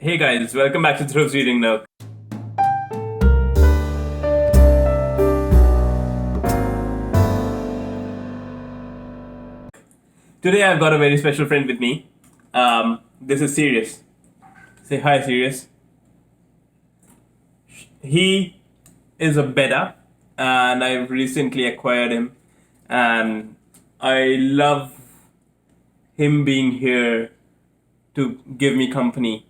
Hey guys, welcome back to Thrill's Reading Nook. Today I've got a very special friend with me. This is Sirius. Say hi, Sirius. He is a beta, and I've recently acquired him, and I love him being here to give me company.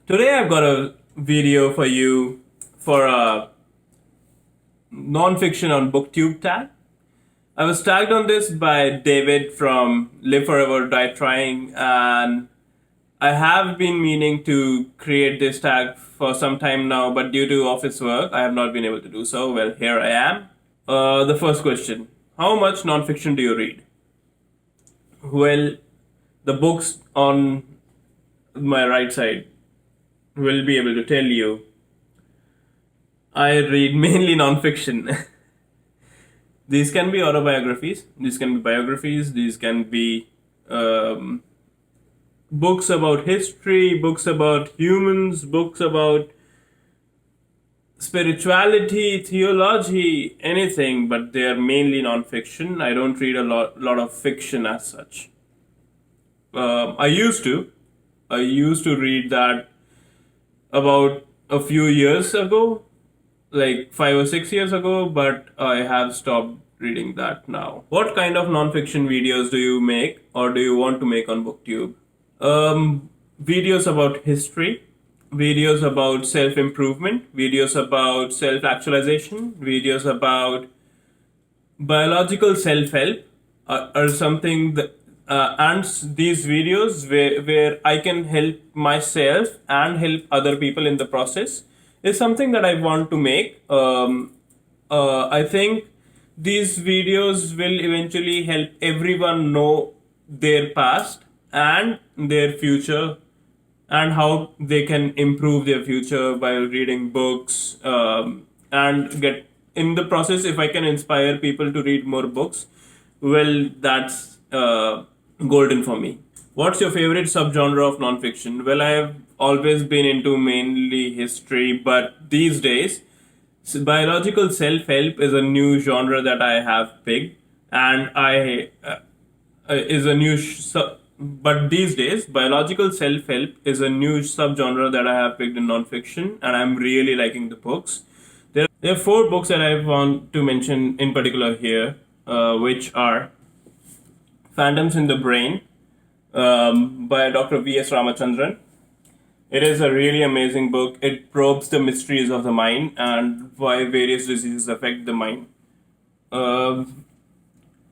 Today I've got a video for you for a nonfiction on Booktube tag. I was tagged on this by David from Live Forever, Die Trying, and I have been meaning to create this tag for some time now, but due to office work, I have not been able to do so. Well, here I am. The first question: how much nonfiction do you read? Well, the books on my right side will be able to tell you I read mainly nonfiction. These can be autobiographies, these can be biographies, these can be books about history, books about humans, books about spirituality, theology, anything, but they are mainly nonfiction. I don't read a lot of fiction as such. I used to read that about a few years ago, like 5 or 6 years ago, but I have stopped reading that now. What kind of nonfiction videos do you make or do you want to make on Booktube? Videos about history, videos about self-improvement, videos about self-actualization, videos about biological self-help or something that and these videos where I can help myself and help other people in the process is something that I want to make. I think these videos will eventually help everyone know their past and their future and how they can improve their future by reading books and get in the process. If I can inspire people to read more books, well, that's golden for me. What's your favorite subgenre of nonfiction? Well, I have always been into mainly history, but these days, biological self-help is a new genre that I have picked, and but these days, biological self-help is a new subgenre that I have picked in nonfiction, and I'm really liking the books. There are 4 books that I want to mention in particular here, which are Phantoms in the Brain by Dr. V.S. Ramachandran. It is a really amazing book. It probes the mysteries of the mind and why various diseases affect the mind.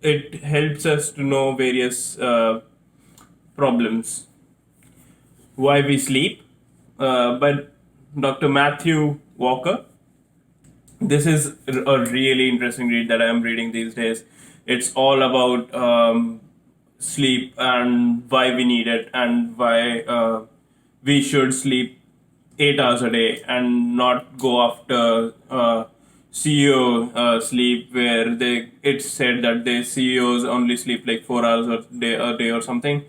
It helps us to know various problems. Why We Sleep by Dr. Matthew Walker. This is a really interesting read that I am reading these days. It's all about sleep and why we need it and why we should sleep 8 hours a day and not go after CEO sleep where it's said that the CEOs only sleep like 4 hours a day or something,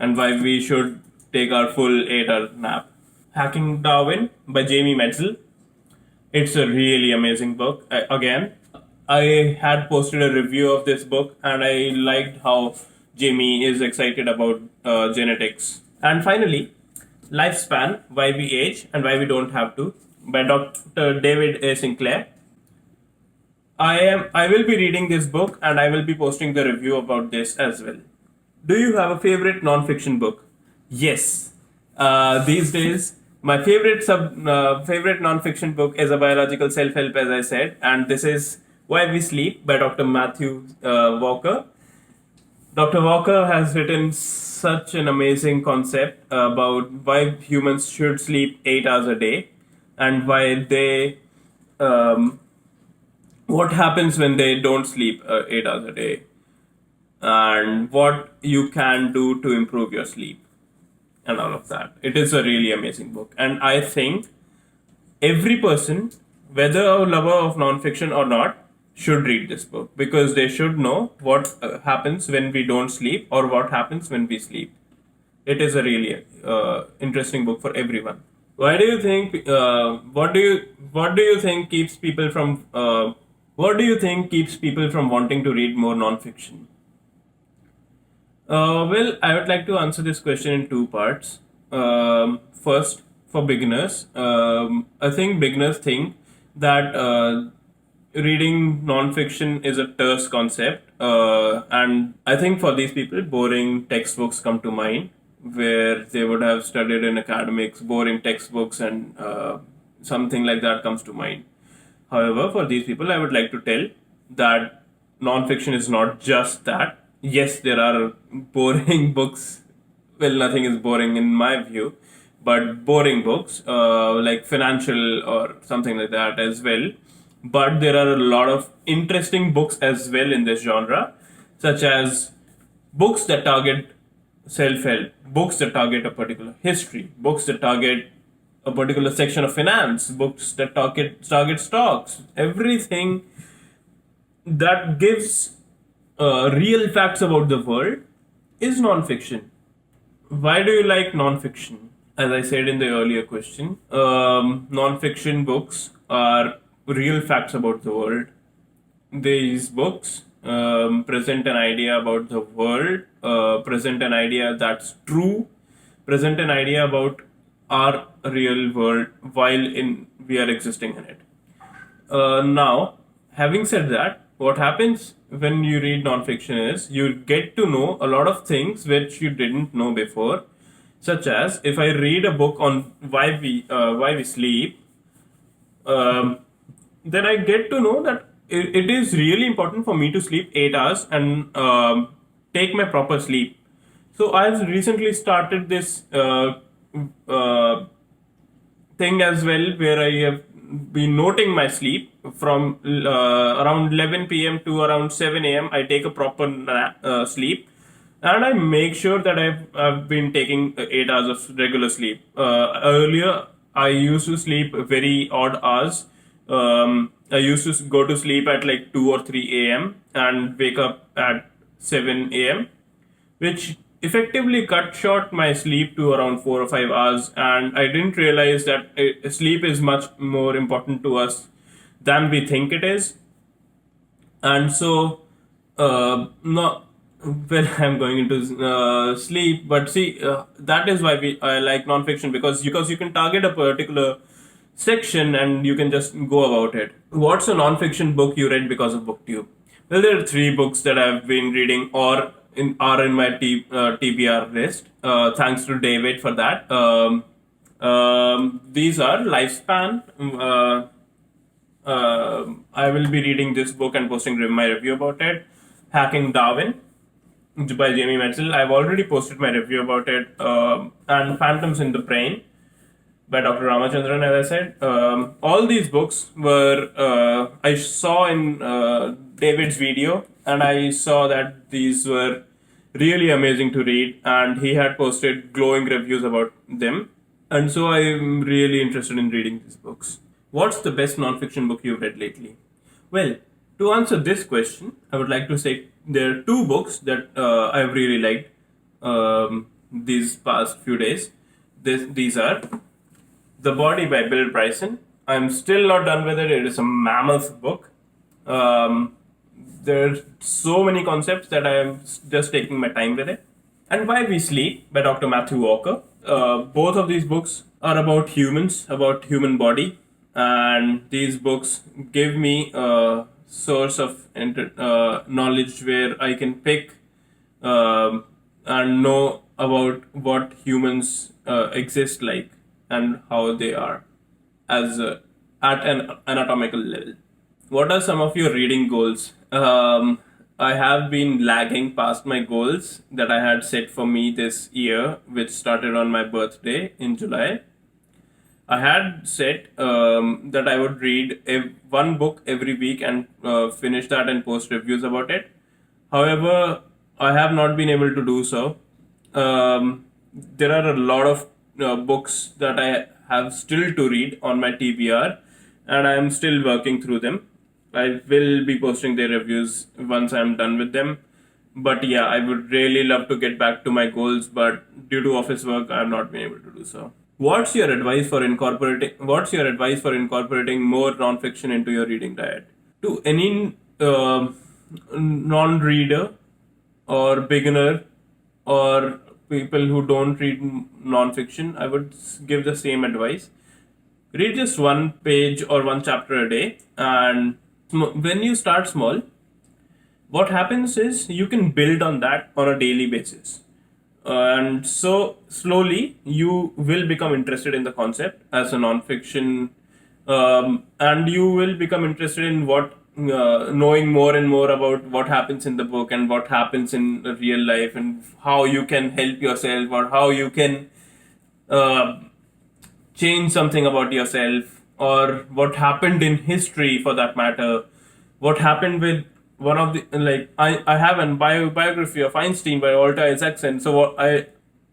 and why we should take our full 8-hour nap. Hacking Darwin by Jamie Metzl. It's a really amazing book. I had posted a review of this book and I liked how Jamie is excited about genetics. And finally, Lifespan, Why We Age and Why We Don't Have to by Dr. David A. Sinclair. I will be reading this book and I will be posting the review about this as well. Do you have a favorite nonfiction book? Yes. These days, my favorite nonfiction book is a biological self-help, as I said, and this is Why We Sleep by Dr. Matthew Walker. Dr. Walker has written such an amazing concept about why humans should sleep 8 hours a day and why what happens when they don't sleep 8 hours a day and what you can do to improve your sleep and all of that. It is a really amazing book, and I think every person, whether a lover of nonfiction or not, should read this book because they should know what happens when we don't sleep or what happens when we sleep. it is a really interesting book for everyone. Why do you think? What do you think keeps people from? What do you think keeps people from wanting to read more nonfiction? Well, I would like to answer this question in two parts. First, for beginners, I think beginners think that reading nonfiction is a terse concept, and I think for these people, boring textbooks come to mind, where they would have studied in academics, boring textbooks, and something like that comes to mind. However, for these people, I would like to tell that nonfiction is not just that. Yes, there are boring books. Well, nothing is boring in my view, but boring books like financial or something like that as well. But there are a lot of interesting books as well in this genre, such as books that target self-help, books that target a particular history, books that target a particular section of finance, books that target stocks, everything that gives real facts about the world is nonfiction. Why do you like nonfiction? As I said in the earlier question, nonfiction books are real facts about the world. These books present an idea about the world, present an idea that's true, present an idea about our real world while we are existing in it. Now, having said that, what happens when you read nonfiction is you get to know a lot of things which you didn't know before, such as if I read a book on why we sleep, then I get to know that it is really important for me to sleep 8 hours and take my proper sleep. So I've recently started this thing as well, where I have been noting my sleep from around 11 p.m. to around 7 a.m. I take a proper sleep, and I make sure that I've been taking 8 hours of regular sleep. Earlier, I used to sleep very odd hours. I used to go to sleep at like 2 or 3 a.m. and wake up at 7 a.m., which effectively cut short my sleep to around 4 or 5 hours. And I didn't realize that sleep is much more important to us than we think it is. And so, no, well, I'm going into sleep, but see, that is why I like nonfiction, because you can target a particular section and you can just go about it. What's a nonfiction book you read because of Booktube? Well, there are 3 books that I've been reading or are in my TBR list. Thanks to David for that. These are Lifespan. I will be reading this book and posting my review about it. Hacking Darwin by Jamie Metzl. I've already posted my review about it. And Phantoms in the Brain by Dr. Ramachandran, as I said. All these books were, I saw in David's video, and I saw that these were really amazing to read, and he had posted glowing reviews about them. And so I'm really interested in reading these books. What's the best nonfiction book you've read lately? Well, to answer this question, I would like to say there are 2 books that I've really liked these past few days. These are The Body by Bill Bryson. I'm still not done with it. It is a mammoth book. There are so many concepts that I am just taking my time with it. And Why We Sleep by Dr. Matthew Walker. Both of these books are about humans, about human body. And these books give me a source of knowledge where I can pick and know about what humans exist like and how they are as at an anatomical level. What are some of your reading goals? I have been lagging past my goals that I had set for me this year, which started on my birthday in July. I had said that I would read one book every week and finish that and post reviews about it. However, I have not been able to do so. There are a lot of books that I have still to read on my TBR, and I am still working through them. I will be posting their reviews once I am done with them. But yeah, I would really love to get back to my goals, but due to office work, I've not been able to do so. What's your advice for incorporating more nonfiction into your reading diet? To any non-reader or beginner or people who don't read nonfiction, I would give the same advice. Read just one page or one chapter a day, and when you start small, what happens is you can build on that on a daily basis, and so slowly you will become interested in the concept as a nonfiction, and you will become interested in what knowing more and more about what happens in the book and what happens in real life, and how you can help yourself, or how you can uh, change something about yourself, or what happened in history for that matter, what happened with one of the, like, I have a biography of Einstein by Walter Isaacson. So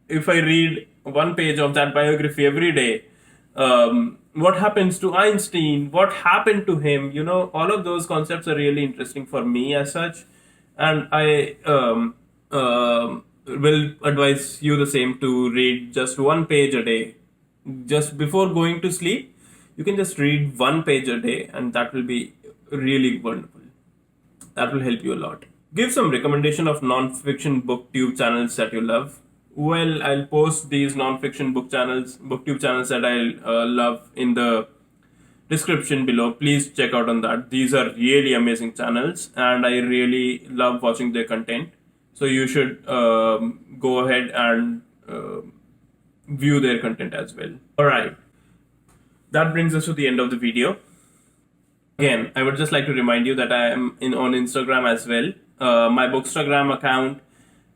if I read one page of that biography every day, what happens to Einstein, what happened to him, all of those concepts are really interesting for me as such, and I will advise you the same, to read just one page a day. Just before going to sleep, you can just read one page a day, and that will be really wonderful. That will help you a lot. Give some recommendation of non-fiction booktube channels that you love. Well, I'll post these non-fiction booktube channels that I love in the description below. Please check out on that. These are really amazing channels, and I really love watching their content. So you should go ahead and view their content as well. All right, that brings us to the end of the video. Again, I would just like to remind you that I am on Instagram as well. My Bookstagram account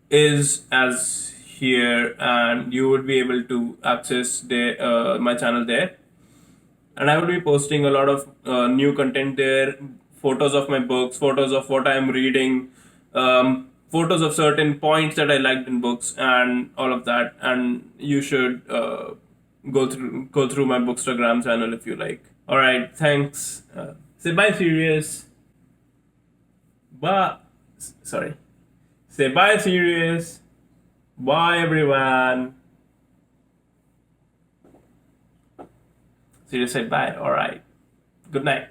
is as here, and you would be able to access my channel there. And I will be posting a lot of new content there, photos of my books, photos of what I am reading, photos of certain points that I liked in books, and all of that. And you should go through my Bookstagram channel if you like. All right, thanks. Say bye, Sirius. Bye. Sorry. Say bye, Sirius. Bye, everyone. Sirius said bye. All right. Good night.